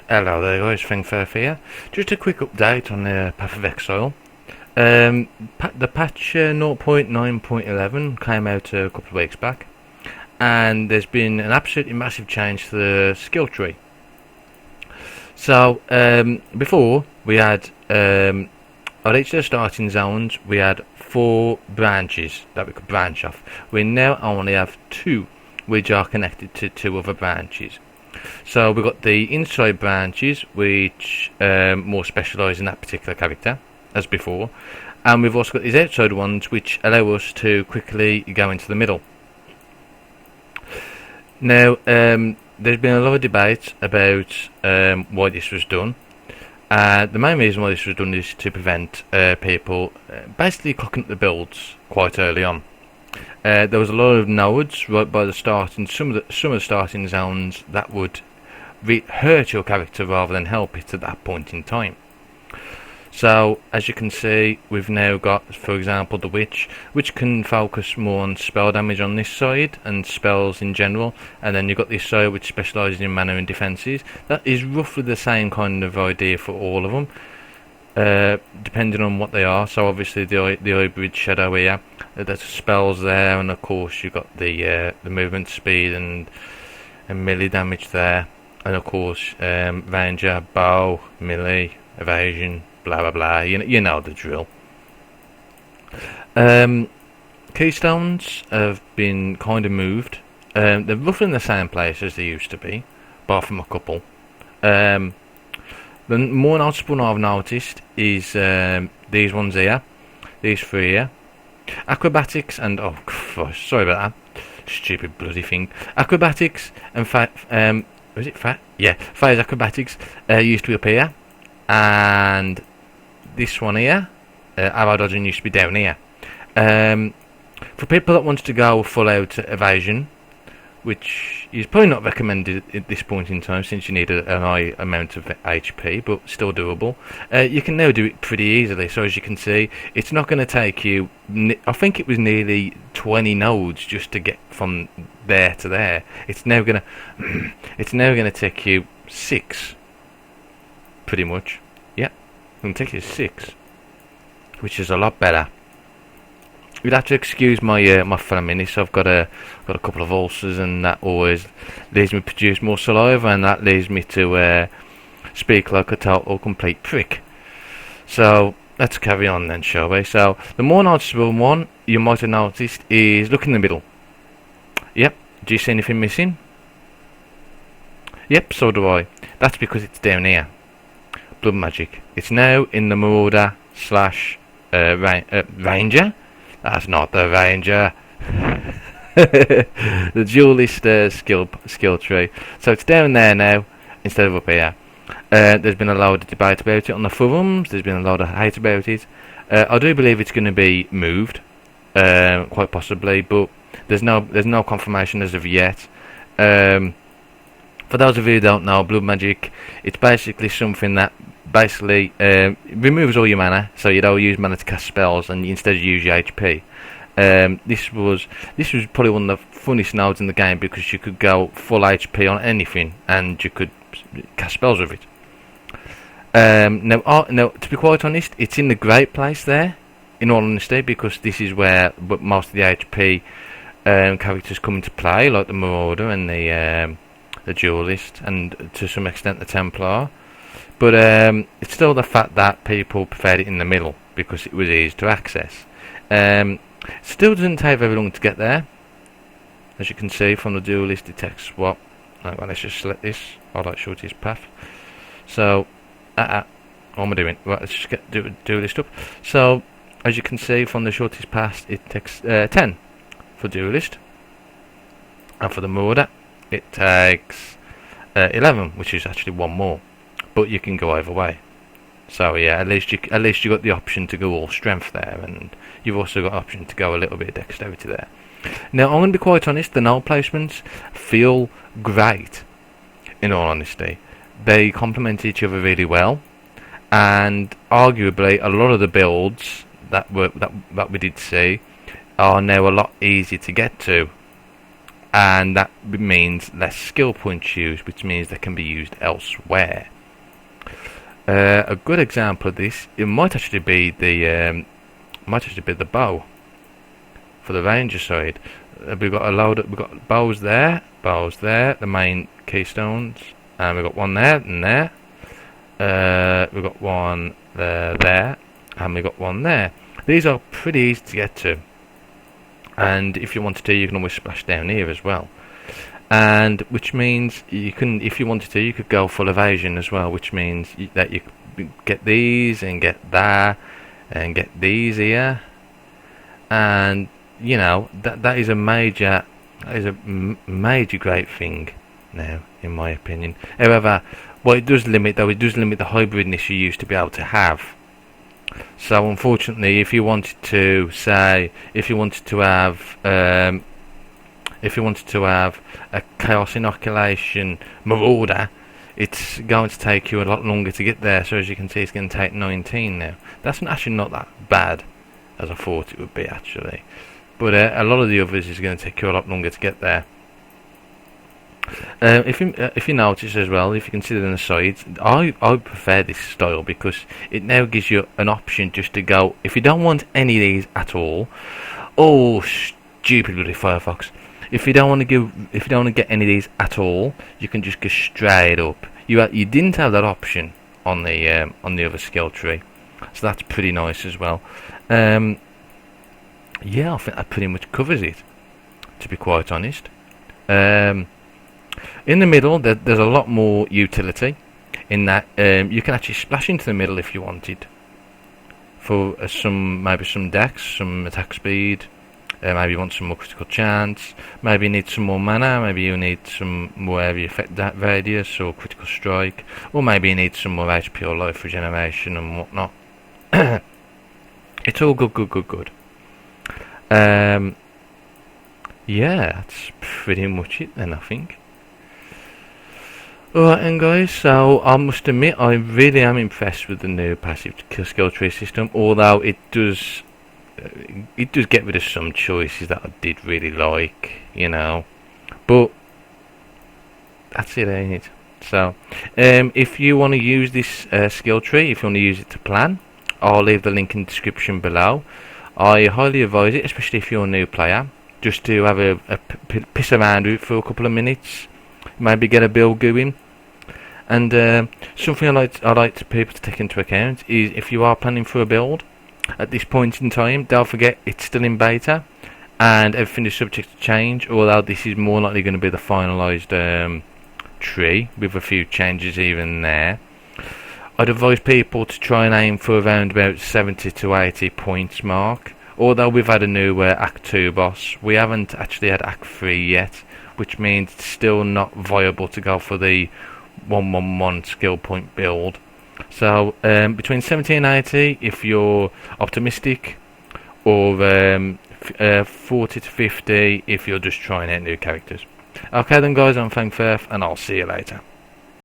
Hello there guys, Fengferth here. Just a quick update on the Path of Exile. The patch 0.9.11 came out a couple of weeks back, and there's been an absolutely massive change to the skill tree. So before we had at each of the starting zones we had 4 branches that we could branch off. We now only have 2 which are connected to 2 other branches. So we've got the inside branches which more specialise in that particular character as before, and we've also got these outside ones which allow us to quickly go into the middle. Now there's been a lot of debate about why this was done. The main reason why this was done is to prevent people basically cocking up the builds quite early on. There was a lot of nodes right by the start in some of the starting zones that would hurt your character rather than help it at that point in time. So as you can see, we've now got, for example, the witch, which can focus more on spell damage on this side and spells in general, and then you've got this side which specialises in mana and defences. That is roughly the same kind of idea for all of them, depending on what they are. So obviously the hybrid shadow here, there's spells there, and of course you've got the movement speed and melee damage there, and of course ranger, bow, melee, evasion, blah blah blah. You know the drill. Keystones have been kind of moved. They're roughly in the same place as they used to be, apart from a couple. The more noticeable I've noticed is these ones here, these 3 here. Acrobatics and sorry about that, stupid bloody thing. Acrobatics and was it fat? Yeah, phase acrobatics used to be up here, and this one here, arrow dodging, used to be down here. For people that want to go full out evasion, which is probably not recommended at this point in time since you need a high amount of HP, but still doable. You can now do it pretty easily. So as you can see, it's not going to take you. I think it was nearly 20 nodes just to get from there to there. It's now gonna take you 6, pretty much. Yeah, it's gonna take you 6, which is a lot better. You'd have to excuse my my for a minute. So I've got a couple of ulcers, and that always leads me to produce more saliva, and that leads me to speak like a total complete prick. So let's carry on then, shall we? So the more noticeable one you might have noticed is look in the middle. Yep. Do you see anything missing? Yep. So do I. That's because it's down here. Blood magic. It's now in the Marauder / Ranger. That's not the Ranger. The duelist skill tree. So it's down there now instead of up here. There's been a lot of debate about it on the forums. There's been a lot of hate about it. I do believe it's going to be moved, quite possibly, but there's no confirmation as of yet. For those of you who don't know, blood magic, it's basically something that basically removes all your mana, so you don't use mana to cast spells, and you instead use your HP. This was probably one of the funniest nodes in the game, because you could go full HP on anything and you could cast spells with it. Now, to be quite honest, it's in the great place there, in all honesty, because this is where most of the HP characters come into play, like the Marauder and the Duelist, and to some extent the Templar. But it's still the fact that people preferred it in the middle because it was easy to access. Still doesn't take very long to get there. As you can see from the Duelist, it takes what? Hang on, let's just select this. I like shortest path. So, what am I doing? Right, let's just get Duelist up. So, as you can see from the shortest path, it takes 10 for Duelist, and for the Marauder, it takes 11, which is actually 1 more. But you can go either way. So yeah, at least you got the option to go all strength there, and you've also got the option to go a little bit of dexterity there. Now I'm going to be quite honest, the node placements feel great. In all honesty, they complement each other really well, and arguably a lot of the builds that we did see are now a lot easier to get to. and that means less skill points used, which means they can be used elsewhere. A good example of this, it might actually be the bow for the ranger side. We've got bows there, the main keystones, and we've got one there and there. We've got one there, and we've got one there. These are pretty easy to get to, and if you wanted to, you can always splash down here as well. And which means you can, if you wanted to, you could go full evasion as well. Which means that you get these and get that and get these here, and you know that is a major great thing now, in my opinion. However, what it does limit though, it does limit the hybridness you used to be able to have. So unfortunately, if you wanted to have a Chaos Inoculation Marauder, it's going to take you a lot longer to get there. So as you can see, it's going to take 19 now. That's actually not that bad as I thought it would be actually. But a lot of the others is going to take you a lot longer to get there. If you notice as well, if you consider the sides, I prefer this style because it now gives you an option just to go. If you don't want any of these at all, oh stupid bloody Firefox! If you don't want to get any of these at all, you can just go straight up. You didn't have that option on the other skill tree, so that's pretty nice as well. Yeah, I think that pretty much covers it, to be quite honest. In the middle, there's a lot more utility in that you can actually splash into the middle if you wanted for maybe some dex, some attack speed. Maybe you want some more critical chance. Maybe you need some more mana. Maybe you need some more area effect radius or critical strike, or maybe you need some more HP or life regeneration and whatnot. It's all good. Yeah, that's pretty much it then, I think. Alright then guys, so I must admit I really am impressed with the new passive skill tree system, although it does get rid of some choices that I did really like, you know, but that's it, ain't it? So if you want to use this skill tree, if you want to use it to plan, I'll leave the link in the description below. I highly advise it, especially if you're a new player, just to have a piss around with it for a couple of minutes, maybe get a build going. And something I like people to take into account is if you are planning for a build at this point in time, don't forget it's still in beta and everything is subject to change, although this is more likely going to be the finalised tree with a few changes even there. I'd advise people to try and aim for around about 70 to 80 points mark. Although we've had a new Act 2 boss, we haven't actually had Act 3 yet, which means it's still not viable to go for the 111 skill point build. So between 70 and 80 if you're optimistic, or 40 to 50 if you're just trying out new characters. Okay then guys, I'm Fengferth and I'll see you later.